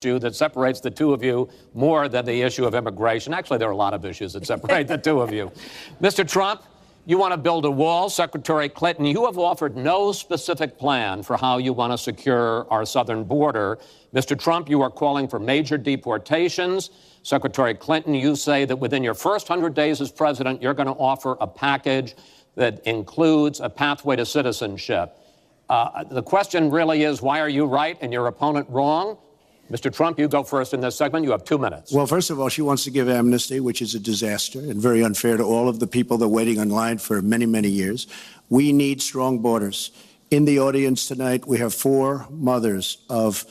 issue that separates the two of you more than the issue of immigration. Actually, there are a lot of issues that separate the two of you. Mr. Trump, you want to build a wall. Secretary Clinton, you have offered no specific plan for how you want to secure our southern border. Mr. Trump, you are calling for major deportations. Secretary Clinton, you say that within your first 100 days as president, you're going to offer a package that includes a pathway to citizenship. The question really is, why are you right and your opponent wrong? Mr. Trump, you go first in this segment. You have 2 minutes. Well, first of all, she wants to give amnesty, which is a disaster and very unfair to all of the people that are waiting in line for many, many years. We need strong borders. In the audience tonight, we have 4 mothers of,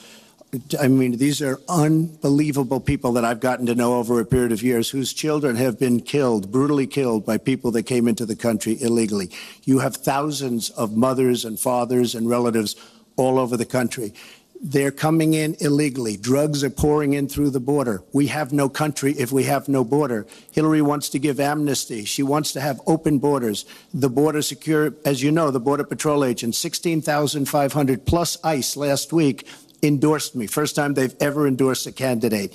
these are unbelievable people that I've gotten to know over a period of years whose children have been killed, brutally killed by people that came into the country illegally. You have thousands of mothers and fathers and relatives all over the country. They're coming in illegally. Drugs are pouring in through the border. We have no country if we have no border. Hillary wants to give amnesty. She wants to have open borders. The border secure, as you know, the Border Patrol agents, 16,500 plus ICE last week endorsed me. First time they've ever endorsed a candidate.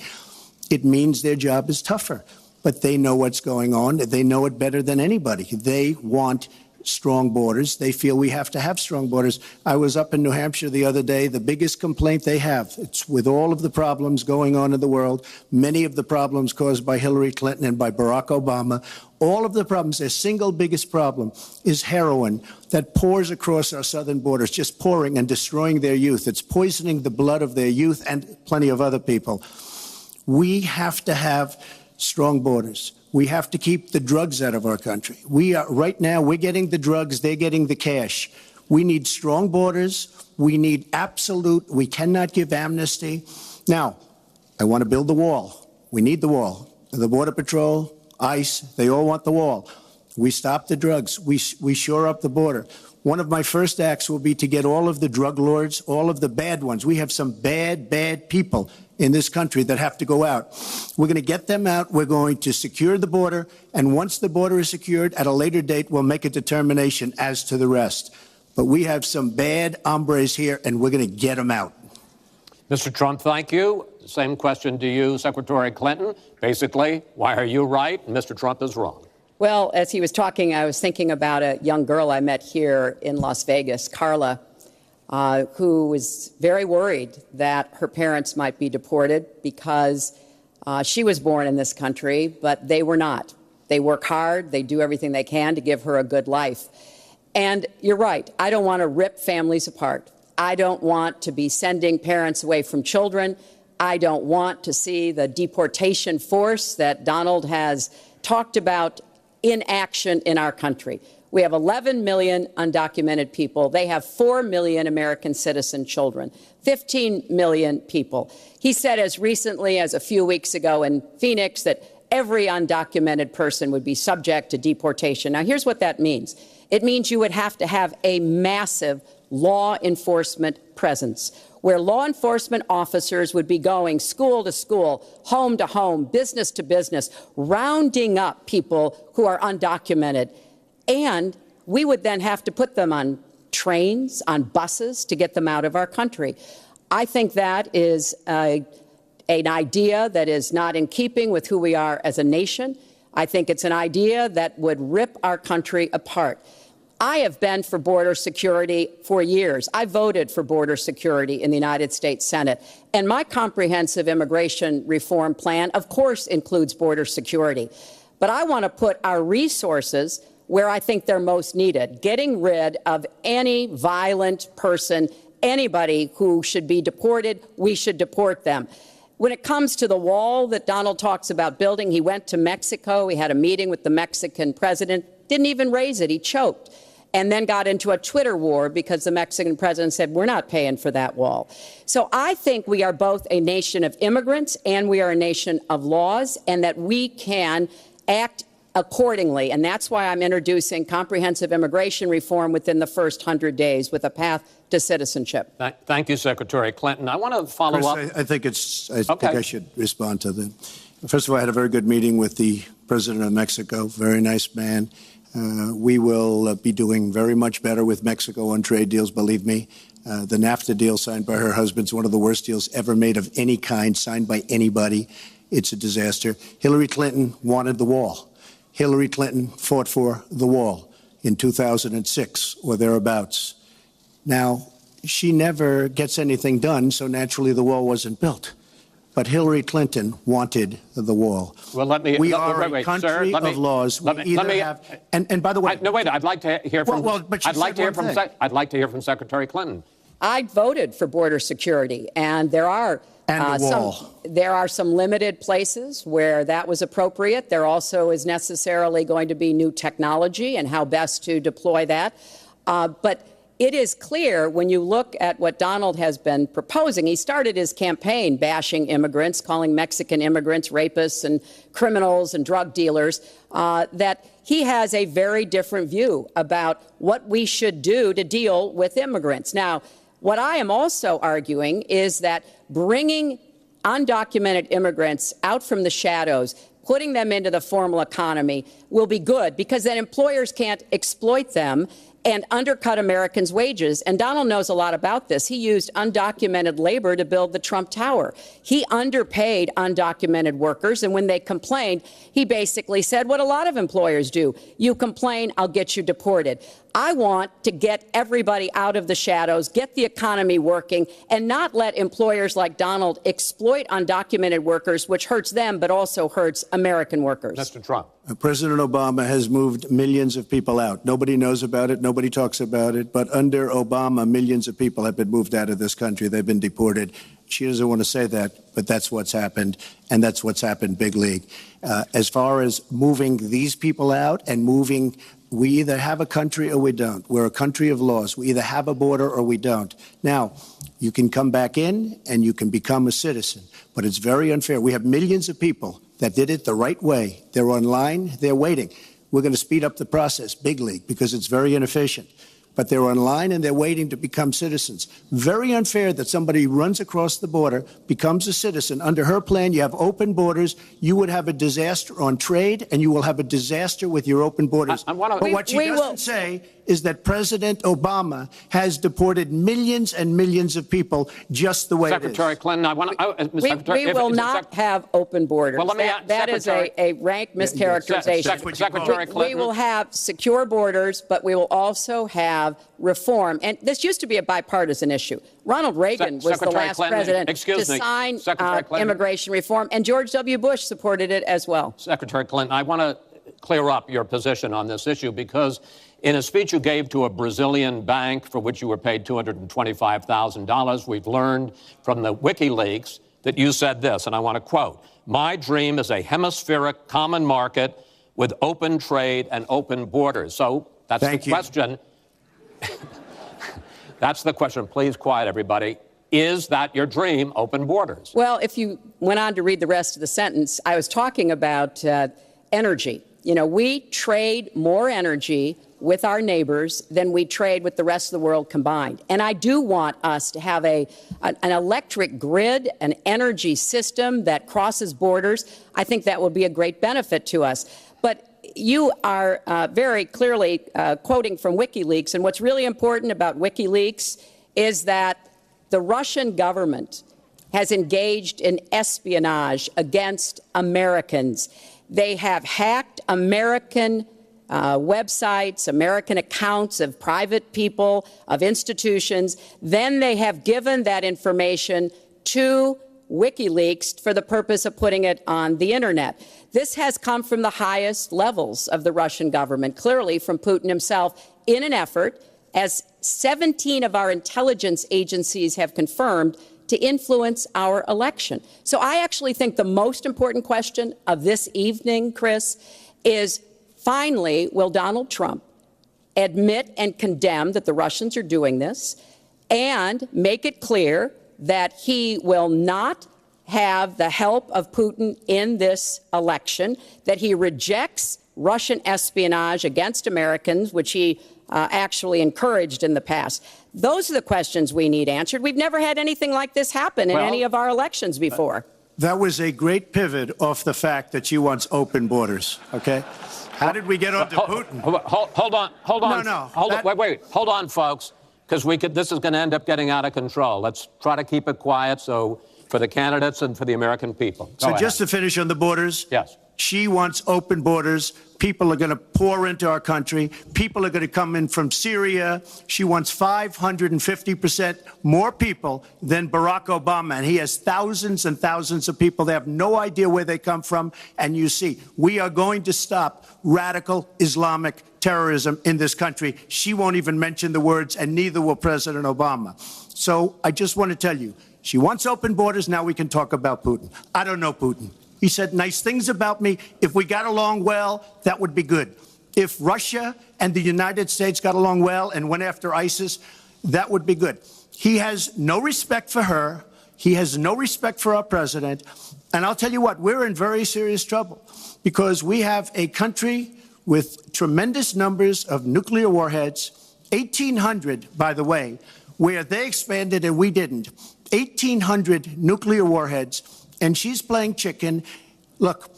It means their job is tougher, but they know what's going on. They know it better than anybody. They want strong borders. They feel we have to have strong borders. I was up in New Hampshire the other day. The biggest complaint they have, it's with all of the problems going on in the world, many of the problems caused by Hillary Clinton and by Barack Obama, all of the problems, their single biggest problem is heroin that pours across our southern borders, just pouring and destroying their youth. It's poisoning the blood of their youth and plenty of other people. We have to have strong borders. We have to keep the drugs out of our country. Right now, we're getting the drugs, they're getting the cash. We need strong borders. We need we cannot give amnesty. Now, I want to build the wall. We need the wall. The Border Patrol, ICE, they all want the wall. We stop the drugs. We shore up the border. One of my first acts will be to get all of the drug lords, all of the bad ones. We have some bad people in this country that have to go out. We're going to get them out. We're going to secure the border. And once the border is secured, at a later date, we'll make a determination as to the rest. But we have some bad hombres here, and we're going to get them out. Mr. Trump, thank you. Same question to you, Secretary Clinton. Basically, why are you right and Mr. Trump is wrong? Well, as he was talking, I was thinking about a young girl I met here in Las Vegas, Carla, who was very worried that her parents might be deported because she was born in this country, but they were not. They work hard. They do everything they can to give her a good life. And you're right. I don't want to rip families apart. I don't want to be sending parents away from children. I don't want to see the deportation force that Donald has talked about in action in our country. We have 11 million undocumented people. They have 4 million American citizen children, 15 million people. He said as recently as a few weeks ago in Phoenix that every undocumented person would be subject to deportation. Now, here's what that means. It means you would have to have a massive law enforcement presence, where law enforcement officers would be going school to school, home to home, business to business, rounding up people who are undocumented. And we would then have to put them on trains, on buses to get them out of our country. I think that is an idea that is not in keeping with who we are as a nation. I think it's an idea that would rip our country apart. I have been for border security for years. I voted for border security in the United States Senate. And my comprehensive immigration reform plan, of course, includes border security. But I want to put our resources where I think they're most needed, getting rid of any violent person, anybody who should be deported, we should deport them. When it comes to the wall that Donald talks about building, he went to Mexico. He had a meeting with the Mexican president, didn't even raise it. He choked. And then got into a Twitter war because the Mexican president said, we're not paying for that wall. So I think we are both a nation of immigrants and we are a nation of laws, and that we can act accordingly. And that's why I'm introducing comprehensive immigration reform within the first 100 days with a path to citizenship. Thank you, Secretary Clinton. I want to follow Chris, up. I think I should respond to that. First of all, I had a very good meeting with the president of Mexico, very nice man. We will be doing very much better with Mexico on trade deals, believe me. The NAFTA deal signed by her husband is one of the worst deals ever made of any kind, signed by anybody. It's a disaster. Hillary Clinton wanted the wall. Hillary Clinton fought for the wall in 2006 or thereabouts. Now, she never gets anything done, so naturally the wall wasn't built. But Hillary Clinton wanted the wall. Well, we are a country of laws. And by the way, no, wait. I'd like to hear from. I'd like to hear from Secretary Clinton. I voted for border security, and there are some limited places where that was appropriate. There also is necessarily going to be new technology and how best to deploy that. But it is clear when you look at what Donald has been proposing. He started his campaign bashing immigrants, calling Mexican immigrants rapists and criminals and drug dealers, that he has a very different view about what we should do to deal with immigrants. Now, what I am also arguing is that bringing undocumented immigrants out from the shadows, putting them into the formal economy will be good, because then employers can't exploit them and undercut Americans' wages. And Donald knows a lot about this. He used undocumented labor to build the Trump Tower. He underpaid undocumented workers, and when they complained, he basically said what a lot of employers do: you complain, I'll get you deported. I want to get everybody out of the shadows, get the economy working, and not let employers like Donald exploit undocumented workers, which hurts them but also hurts American workers. Mr. Trump. President Obama has moved millions of people out. Nobody knows about it. Nobody talks about it. But under Obama, millions of people have been moved out of this country. They've been deported. She doesn't want to say that, but that's what's happened, and that's what's happened big league. As far as moving these people out and moving, we either have a country or we don't. We're a country of laws. We either have a border or we don't. Now, you can come back in and you can become a citizen, but it's very unfair. We have millions of people that did it the right way. They're online. They're waiting. We're going to speed up the process, big league, because it's very inefficient. But they're online and they're waiting to become citizens. Very unfair that somebody runs across the border, becomes a citizen. Under her plan, you have open borders. You would have a disaster on trade, and you will have a disaster with your open borders. But what she doesn't say is that President Obama has deported millions and millions of people just the way it is. Secretary Clinton, I want to... We will not have open borders. Well, let me that is a rank mischaracterization. Secretary Clinton. We will have secure borders, but we will also have reform. And this used to be a bipartisan issue. Ronald Reagan was the last president to sign immigration reform, and George W. Bush supported it as well. Secretary Clinton, I want to clear up your position on this issue, because in a speech you gave to a Brazilian bank for which you were paid $225,000, we've learned from the WikiLeaks that you said this, and I want to quote, "My dream is a hemispheric common market with open trade and open borders." So that's the question. That's the question. Please quiet, everybody. Is that your dream, open borders? Well, if you went on to read the rest of the sentence, I was talking about energy. You know, we trade more energy with our neighbors than we trade with the rest of the world combined. And I do want us to have an electric grid, an energy system that crosses borders. I think that will be a great benefit to us. But you are very clearly quoting from WikiLeaks. And what's really important about WikiLeaks is that the Russian government has engaged in espionage against Americans. They have hacked American websites, American accounts of private people, of institutions. Then they have given that information to WikiLeaks for the purpose of putting it on the internet. This has come from the highest levels of the Russian government, clearly from Putin himself, in an effort, as 17 of our intelligence agencies have confirmed, to influence our election. So I actually think the most important question of this evening, Chris, is finally, will Donald Trump admit and condemn that the Russians are doing this and make it clear that he will not have the help of Putin in this election, that he rejects Russian espionage against Americans, which he actually encouraged in the past. Those are the questions we need answered. We've never had anything like this happen in any of our elections before. That was a great pivot off the fact that she wants open borders, okay? How did we get onto Putin? Hold on. No. Hold on, folks. because this is going to end up getting out of control. Let's try to keep it quiet for the candidates and for the American people. So just to finish on the borders. Yes. She wants open borders. People are going to pour into our country. People are going to come in from Syria. She wants 550% more people than Barack Obama. And he has thousands and thousands of people. They have no idea where they come from. And you see, we are going to stop radical Islamic terrorism in this country. She won't even mention the words, and neither will President Obama. So I just want to tell you, she wants open borders. Now we can talk about Putin. I don't know Putin. He said nice things about me. If we got along well, that would be good. If Russia and the United States got along well and went after ISIS, that would be good. He has no respect for her. He has no respect for our president. And I'll tell you what, we're in very serious trouble because we have a country with tremendous numbers of nuclear warheads, 1,800, by the way, where they expanded and we didn't. 1,800 nuclear warheads. And she's playing chicken. Look,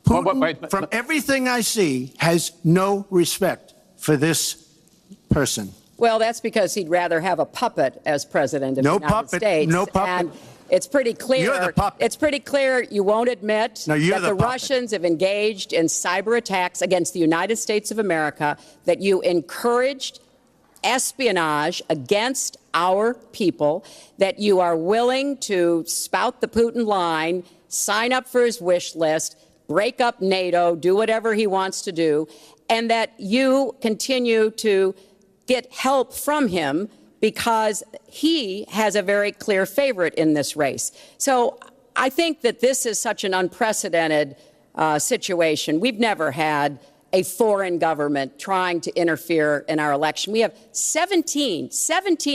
Putin, from everything I see, has no respect for this person. Well, that's because he'd rather have a puppet as president of the United States. No puppet. And it's pretty clear. You're the puppet. It's pretty clear you won't admit that the Russians have engaged in cyber attacks against the United States of America, that you encouraged espionage against our people, that you are willing to spout the Putin line, sign up for his wish list, break up NATO, do whatever he wants to do, and that you continue to get help from him because he has a very clear favorite in this race. So I think that this is such an unprecedented situation. We've never had a foreign government trying to interfere in our election. We have 17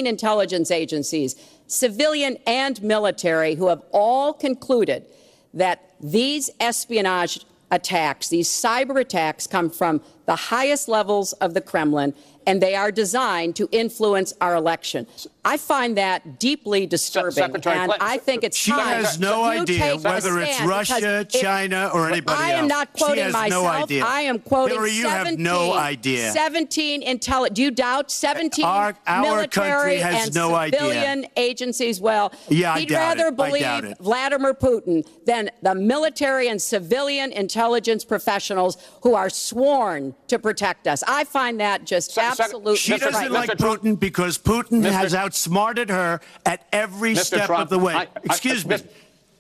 intelligence agencies, civilian and military, who have all concluded that these espionage attacks, these cyber attacks, come from the highest levels of the Kremlin, and they are designed to influence our election. I find that deeply disturbing, and Clinton, I think it's she time. has no idea whether it's Russia, China, or anybody else. I am not quoting myself. No idea. I am quoting Hillary, you have no idea. 17 do you doubt 17 our military has and no civilian agencies? Well, yeah, he'd rather believe Vladimir Putin than the military and civilian intelligence professionals who are sworn to protect us. I find that just absolutely. She doesn't like Putin because Putin has outsmarted her at every step of the way. Excuse me.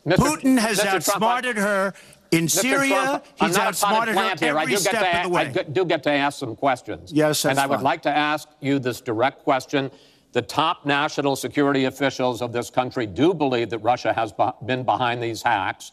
Putin has outsmarted her in Syria. He's outsmarted her every step of the way. I do get to ask some questions. Yes, that's and I would like to ask you this direct question. The top national security officials of this country do believe that Russia has been behind these hacks.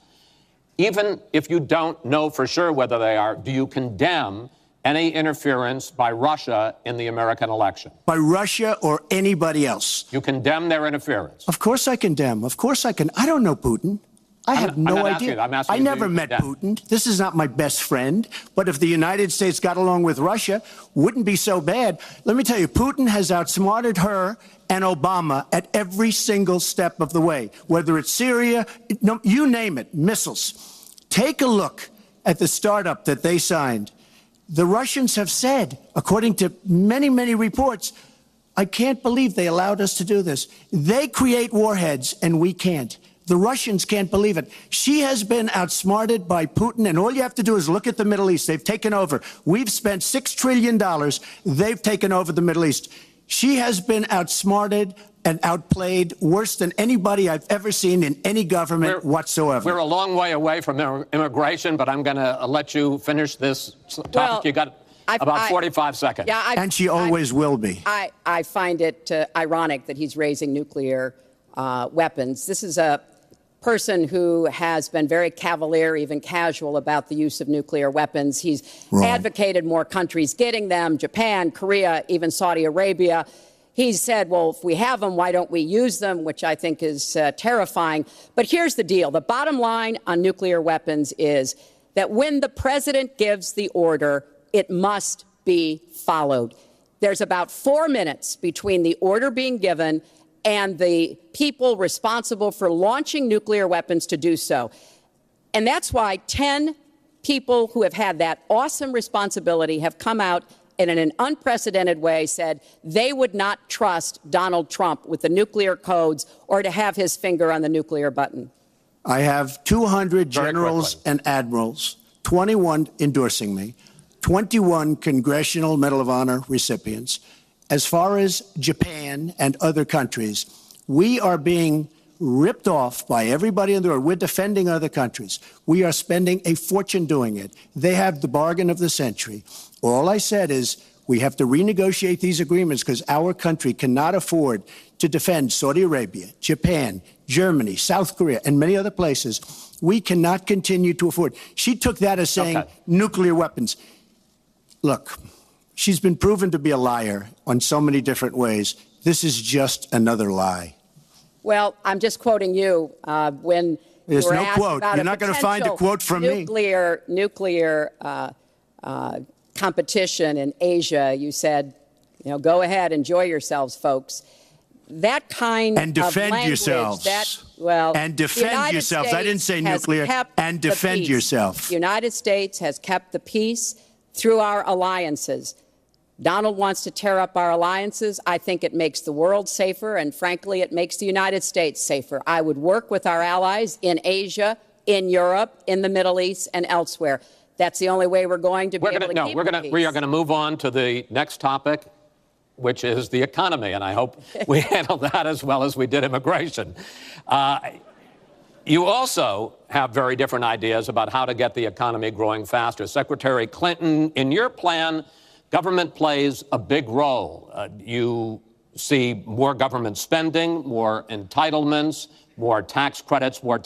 Even if you don't know for sure whether they are, do you condemn any interference by Russia in the American election? By Russia or anybody else? You condemn their interference? Of course I condemn. Of course I can. I don't know Putin. I have no idea. I never met Putin. This is not my best friend. But if the United States got along with Russia, wouldn't be so bad. Let me tell you, Putin has outsmarted her and Obama at every single step of the way, whether it's Syria, you name it, missiles. Take a look at the startup that they signed. The Russians have said, according to many, many reports, I can't believe they allowed us to do this. They create warheads and we can't. The Russians can't believe it. She has been outsmarted by Putin, and all you have to do is look at the Middle East. They've taken over. We've spent $6 trillion. They've taken over the Middle East. She has been outsmarted and outplayed worse than anybody I've ever seen in any government whatsoever. We're a long way away from immigration, but I'm going to let you finish this topic. Well, you got about 45 seconds. Yeah, and she always will be. I find it ironic that he's raising nuclear weapons. This is a person who has been very cavalier, even casual, about the use of nuclear weapons. He's advocated more countries getting them, Japan, Korea, even Saudi Arabia. He's said, well, if we have them, why don't we use them, which I think is terrifying. But here's the deal. The bottom line on nuclear weapons is that when the president gives the order, it must be followed. There's about 4 minutes between the order being given and the people responsible for launching nuclear weapons to do so. And that's why 10 people who have had that awesome responsibility have come out and in an unprecedented way said they would not trust Donald Trump with the nuclear codes or to have his finger on the nuclear button? I have 200 generals and admirals, 21 endorsing me, 21 Congressional Medal of Honor recipients. As far as Japan and other countries, we are being ripped off by everybody in the world. We're defending other countries. We are spending a fortune doing it. They have the bargain of the century. All I said is we have to renegotiate these agreements because our country cannot afford to defend Saudi Arabia, Japan, Germany, South Korea, and many other places. We cannot continue to afford. She took that as saying nuclear weapons. Look, she's been proven to be a liar on so many different ways. This is just another lie. Well, I'm just quoting you when there's you were no asked quote. about You're not going to find a quote from me. Nuclear competition in Asia. You said, you know, go ahead, enjoy yourselves, folks. That kind and defend of language, yourselves. And defend yourselves. I didn't say nuclear. And defend yourself. The United States has kept the peace through our alliances. Donald wants to tear up our alliances. I think it makes the world safer, and frankly, it makes the United States safer. I would work with our allies in Asia, in Europe, in the Middle East, and elsewhere. That's the only way we're going to be able to keep peace. We are going to move on to the next topic, which is the economy, and I hope we handle that as well as we did immigration. You also have very different ideas about how to get the economy growing faster. Secretary Clinton, in your plan, government plays a big role. You see more government spending, more entitlements, more tax credits, more